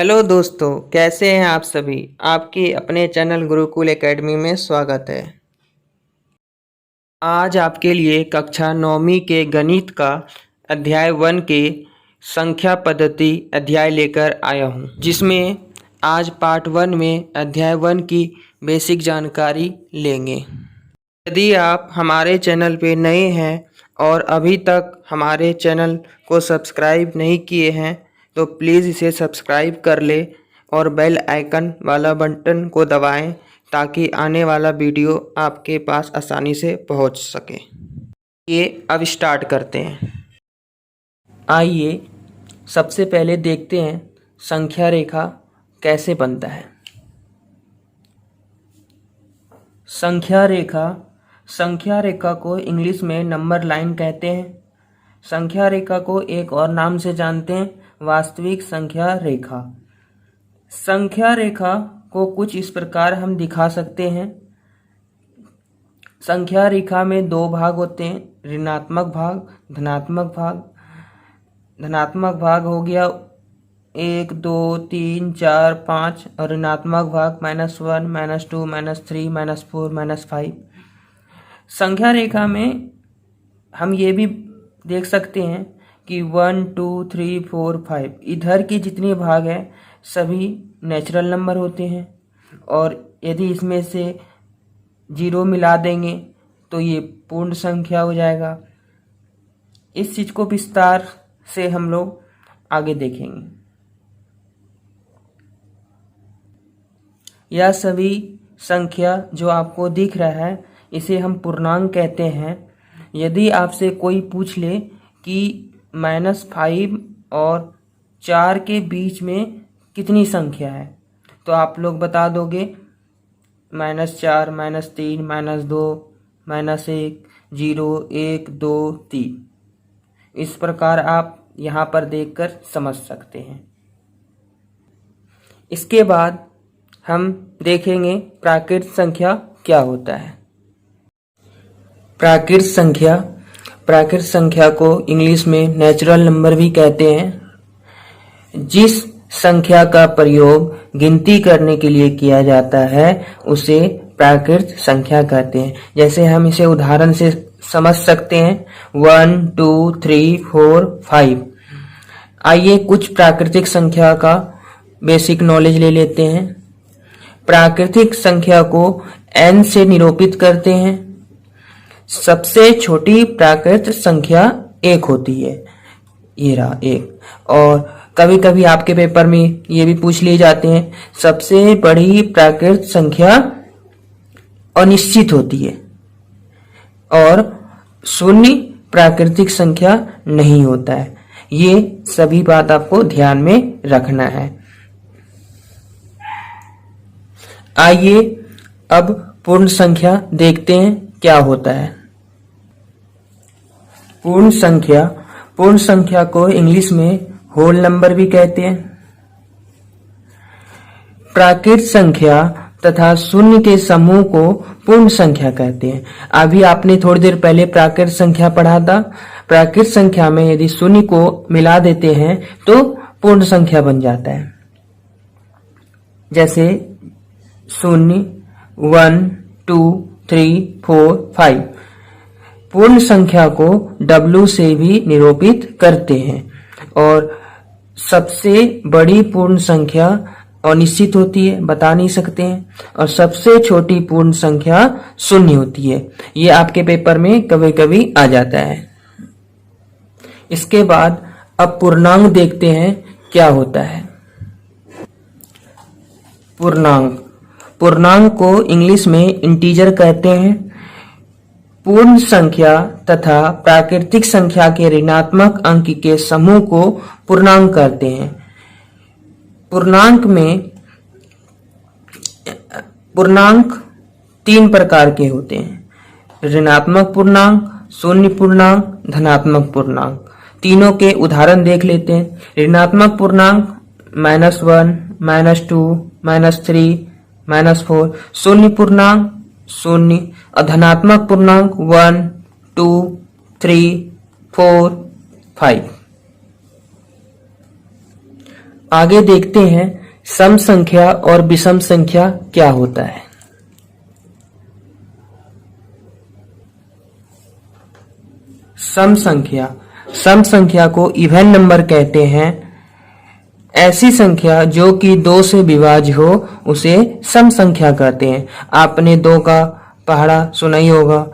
Hello दोस्तों, कैसे हैं आप सभी। आपके अपने चैनल गुरुकुल एकेडमी में स्वागत है। आज आपके लिए कक्षा 9वीं के गणित का अध्याय 1 के संख्या पद्धति अध्याय लेकर आया हूं, जिसमें आज पार्ट 1 में अध्याय 1 की बेसिक जानकारी लेंगे। यदि आप हमारे चैनल पे नए हैं और अभी तक हमारे चैनल को सब्सक्राइब नहीं किए हैं तो प्लीज़ इसे सब्सक्राइब कर ले और बेल आइकन वाला बटन को दबाएं ताकि आने वाला वीडियो आपके पास आसानी से पहुंच सके। ये अब स्टार्ट करते हैं। आइए सबसे पहले देखते हैं संख्या रेखा कैसे बनता है। संख्या रेखा को इंग्लिश में नंबर लाइन कहते हैं। संख्या रेखा को एक और नाम से जानते हैं, वास्तविक संख्या रेखा। संख्या रेखा को कुछ इस प्रकार हम दिखा सकते हैं। संख्या रेखा में दो भाग होते हैं, ऋणात्मक भाग, धनात्मक भाग। धनात्मक भाग हो गया 1, 2, 3, 4, 5 और ऋणात्मक भाग -1, -2, -3, -4, -5। संख्या रेखा में हम ये भी देख सकते हैं कि 1, 2, 3, 4, 5 इधर के जितने भाग हैं सभी नेचुरल नंबर होते हैं, और यदि इसमें से 0 मिला देंगे तो ये पूर्ण संख्या हो जाएगा। इस चीज को विस्तार से हम लोग आगे देखेंगे। यह सभी संख्या जो आपको दिख रहा है इसे हम पूर्णांक कहते हैं। यदि आपसे कोई पूछ ले कि -5 और 4 के बीच में कितनी संख्या है तो आप लोग बता दोगे -4, -3, -2, -1, 0, 1, 2, 3। इस प्रकार आप यहाँ पर देखकर समझ सकते हैं। इसके बाद हम देखेंगे प्राकृत संख्या क्या होता है। प्राकृत संख्या को इंग्लिश में नेचुरल नंबर भी कहते हैं। जिस संख्या का प्रयोग गिनती करने के लिए किया जाता है उसे प्राकृत संख्या कहते हैं। जैसे हम इसे उदाहरण से समझ सकते हैं 1, 2, 3, 4, 5। आइए कुछ प्राकृतिक संख्या का बेसिक नॉलेज ले लेते हैं। प्राकृतिक संख्या को n से निरूपित करते हैं। सबसे छोटी प्राकृत संख्या 1 होती है, ये रहा 1। और कभी कभी आपके पेपर में ये भी पूछ लिए जाते हैं सबसे बड़ी प्राकृत संख्या अनिश्चित होती है और शून्य प्राकृतिक संख्या नहीं होता है। ये सभी बात आपको ध्यान में रखना है। आइए अब पूर्ण संख्या देखते हैं क्या होता है। पूर्ण संख्या को इंग्लिश में होल नंबर भी कहते हैं। प्राकृत संख्या तथा शून्य के समूह को पूर्ण संख्या कहते हैं। अभी आपने थोड़ी देर पहले प्राकृत संख्या पढ़ा था। प्राकृत संख्या में यदि शून्य को मिला देते हैं तो पूर्ण संख्या बन जाता है। जैसे 0, 1, 2, 3, 4, 5। पूर्ण संख्या को W से भी निरूपित करते हैं और सबसे बड़ी पूर्ण संख्या अनिश्चित होती है, बता नहीं सकते हैं, और सबसे छोटी पूर्ण संख्या 0 होती है। ये आपके पेपर में कभी कभी आ जाता है। इसके बाद अब पूर्णांक देखते हैं क्या होता है। पूर्णांक को इंग्लिश में इंटीजर कहते हैं। पूर्ण संख्या तथा प्राकृतिक संख्या के ऋणात्मक अंक के समूह को पूर्णांक कहते हैं। पूर्णांक 3 प्रकार के होते हैं, ऋणात्मक पूर्णांक, शून्य पूर्णांक, धनात्मक पूर्णांक। तीनों के उदाहरण देख लेते हैं। ऋणात्मक पूर्णांक -1, -2, -3, -4। शून्य पूर्णांक 0 और धनात्मक पूर्णांक 1, 2, 3, 4, 5। आगे देखते हैं सम संख्या और विषम संख्या क्या होता है। सम संख्या को इवन नंबर कहते हैं। ऐसी संख्या जो कि 2 से विभाज्य हो उसे सम संख्या कहते हैं। आपने 2 का पहाड़ा सुना ही होगा।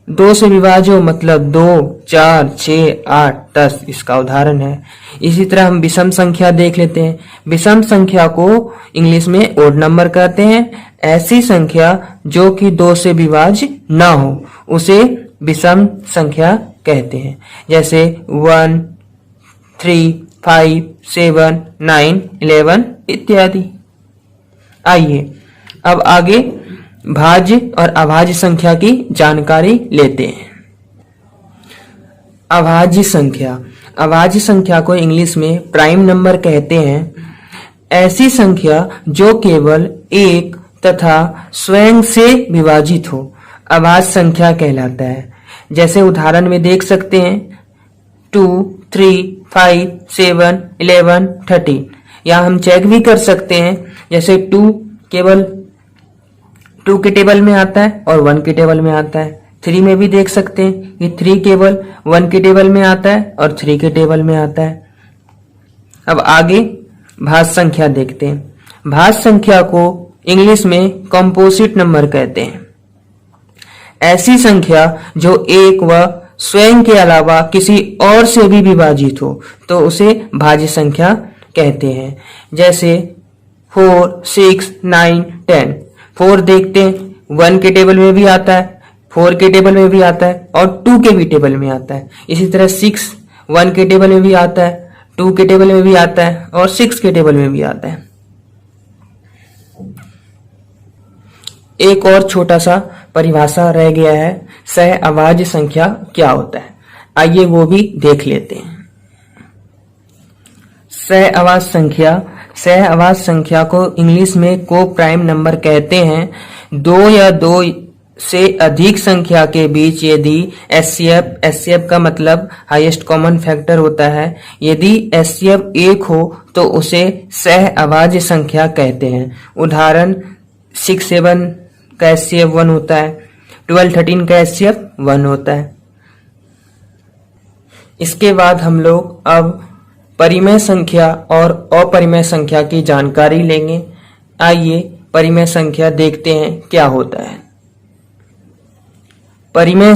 2 से विभाज्य हो मतलब 2, 4, 6, 8, 10 इसका उदाहरण है। इसी तरह हम विषम संख्या देख लेते हैं। विषम संख्या को इंग्लिश में ओड नंबर कहते हैं। ऐसी संख्या जो कि 2 से विभाज्य ना हो उसे विषम संख्या कहते हैं। जैसे 1, 3, 5, 7, 9, 11 इत्यादि। आइए अब आगे भाज्य और अभाज्य संख्या की जानकारी लेते हैं। अभाज्य संख्या को इंग्लिश में प्राइम नंबर कहते हैं। ऐसी संख्या जो केवल एक तथा स्वयं से विभाजित हो अभाज्य संख्या कहलाता है। जैसे उदाहरण में देख सकते हैं 2, 3, 5, 7, 11, 13। यहाँ हम चेक भी कर सकते हैं। जैसे 2 केवल 2 के टेबल में आता है और 1 के टेबल में आता है। 3 में भी देख सकते हैं कि 3 केवल 1 के टेबल में आता है और 3 के टेबल में आता है। अब आगे भाज्य संख्या देखते हैं। भाज्य संख्या को इंग्लिश में कंपोजिट नंबर कहते हैं। ऐसी संख्या जो एक व स्वयं के अलावा किसी और से भी विभाजित हो तो उसे भाज्य संख्या कहते हैं। जैसे 4, 6, 9, 10। 4 देखते हैं 1 के टेबल में भी आता है, 4 के टेबल में भी आता है और 2 के भी टेबल में आता है। इसी तरह 6 1 के टेबल में भी आता है, 2 के टेबल में भी आता है और 6 के टेबल में भी आता है। एक और छोटा सा परिभाषा रह गया है, सह अभाज्य संख्या क्या होता है। आइए वो भी देख लेते हैं। सह अभाज्य संख्या को इंग्लिश में को प्राइम नंबर कहते हैं। 2 या 2 से अधिक संख्या के बीच यदि एचसीएफ का मतलब हाईएस्ट कॉमन फैक्टर होता है, यदि एचसीएफ 1 हो तो उसे सह अभाज्य संख्या कहते हैं। उदाहरण 6, 7 का एचसीएफ 1 होता है, 12, 13 का एचसीएफ 1 होता है। इसके बाद हम लोग अब परिमेय संख्या और अपरिमेय संख्या की जानकारी लेंगे। आइए परिमेय संख्या देखते हैं क्या होता है। परिमेय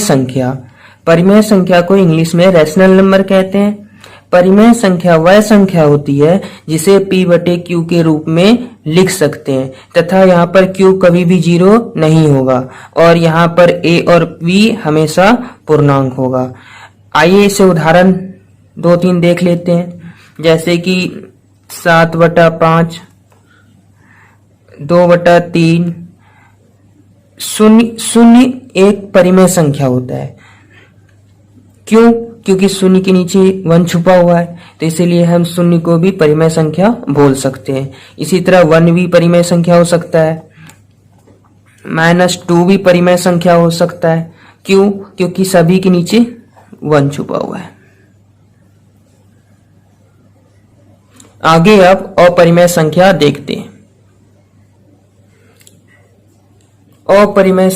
संख्या को इंग्लिश में रैशनल नंबर कहते हैं। परिमेय संख्या वह संख्या होती है जिसे p/q के रूप में लिख सकते हैं तथा यहाँ पर q कभी भी 0 नहीं होगा और यहाँ पर a और b हमेशा पूर्णांक होगा। आइए इसे उदाहरण 2-3 देख लेते हैं। जैसे कि 7/5, 2/3, 0 एक परिमेय संख्या होता है। क्यों? क्योंकि 0 के नीचे 1 छुपा हुआ है, तो इसीलिए हम 0 को भी परिमेय संख्या बोल सकते हैं। इसी तरह 1 भी परिमेय संख्या हो सकता है, -2 भी परिमेय संख्या हो सकता है। क्यों? क्योंकि सभी के नीचे 1 छुपा हुआ है। आगे अब अपरिमेय संख्या देखते हैं। अपरिमेय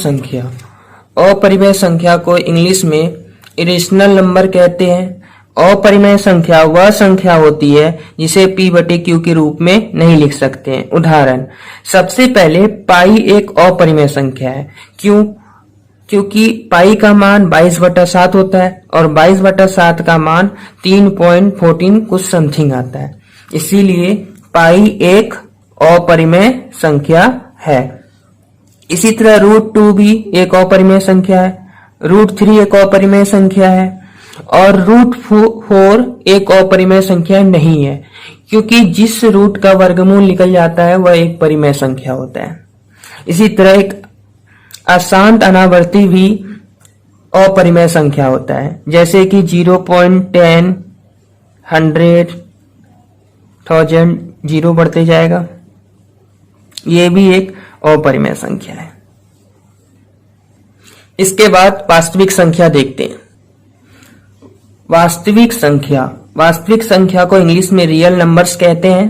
संख्या को इंग्लिश में इरेशनल नंबर कहते हैं। अपरिमेय संख्या वह संख्या होती है जिसे p/q के रूप में नहीं लिख सकते हैं। उदाहरण, सबसे पहले पाई एक अपरिमेय संख्या है। क्यों? क्योंकि पाई का मान 22/7 होता है और 22/7 का मान 3.14 कुछ समथिंग आता है, इसीलिए पाई एक अपरिमेय संख्या है। इसी तरह √2 भी एक अपरिमेय संख्या है, √3 एक अपरिमेय संख्या है और √4 एक अपरिमेय संख्या नहीं है, क्योंकि जिस रूट का वर्गमूल निकल जाता है वह एक परिमेय संख्या होता है। इसी तरह एक अशांत अनावर्ती भी अपरिमेय संख्या होता है, जैसे कि 0.10, 100, 1000 0 बढ़ते जाएगा, ये भी एक अपरिमेय संख्या है। इसके बाद वास्तविक संख्या देखते हैं। वास्तविक संख्या को इंग्लिश में रियल नंबर्स कहते हैं।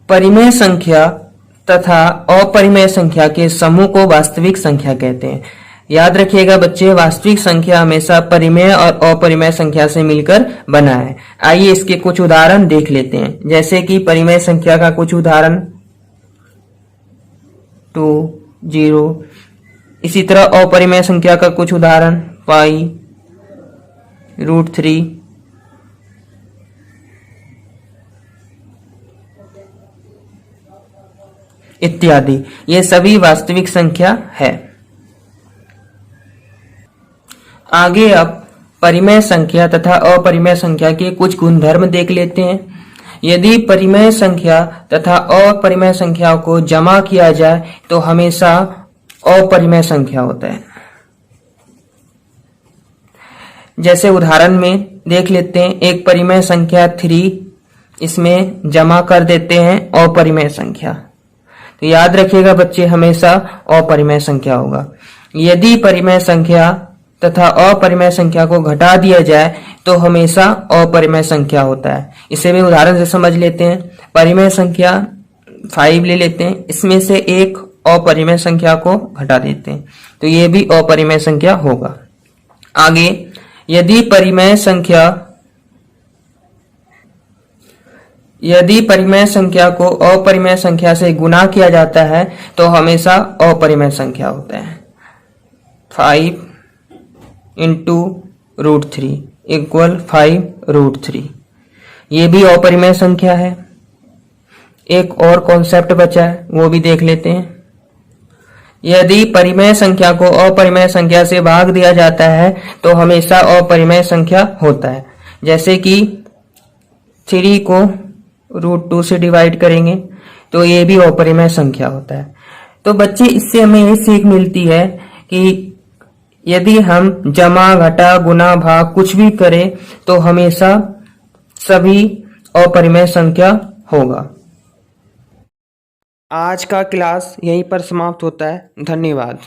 परिमेय संख्या तथा अपरिमेय संख्या के समूह को वास्तविक संख्या कहते हैं। याद रखिएगा बच्चे, वास्तविक संख्या हमेशा परिमेय और अपरिमेय संख्या से मिलकर बना है। आइए इसके कुछ उदाहरण देख लेते हैं। जैसे कि परिमेय संख्या का कुछ उदाहरण 2, 0। इसी तरह अपरिमेय संख्या का कुछ उदाहरण पाई, √3 इत्यादि। ये सभी वास्तविक संख्या है। आगे अब परिमेय संख्या तथा अपरिमेय संख्या के कुछ गुणधर्म देख लेते हैं। यदि परिमेय संख्या तथा अपरिमेय संख्या को जमा किया जाए तो हमेशा अपरिमेय संख्या होता है। जैसे उदाहरण में देख लेते हैं, एक परिमेय संख्या 3, इसमें जमा कर देते हैं अपरिमेय संख्या। तो याद रखिएगा बच्चे, हमेशा अपरिमेय संख्या होगा। यदि परिमेय संख्या तथा अपरिमेय संख्या को घटा दिया जाए तो हमेशा अपरिमेय संख्या होता है। इसे भी उदाहरण से समझ लेते हैं। परिमेय संख्या 5 ले लेते हैं, इसमें से एक अपरिमेय संख्या को घटा देते हैं तो ये भी अपरिमेय संख्या होगा। आगे, यदि परिमेय संख्या को अपरिमेय संख्या से गुणा किया जाता है तो हमेशा अपरिमेय संख्या होता है। 5 × √3 = 5√3। ये भी अपरिमेय संख्या है। एक और कॉन्सेप्ट बचा है, वो भी देख लेते हैं। यदि परिमेय संख्या को अपरिमेय संख्या से भाग दिया जाता है तो हमेशा अपरिमेय संख्या होता है। जैसे कि 3 को √2 से डिवाइड करेंगे तो ये भी अपरिमेय संख्या होता है। तो बच्चे, इससे हमें ये सीख मिलती है कि यदि हम जमा, घटा, गुना, भाग कुछ भी करें तो हमेशा सभी अपरिमेय संख्या होगा। आज का क्लास यहीं पर समाप्त होता है। धन्यवाद।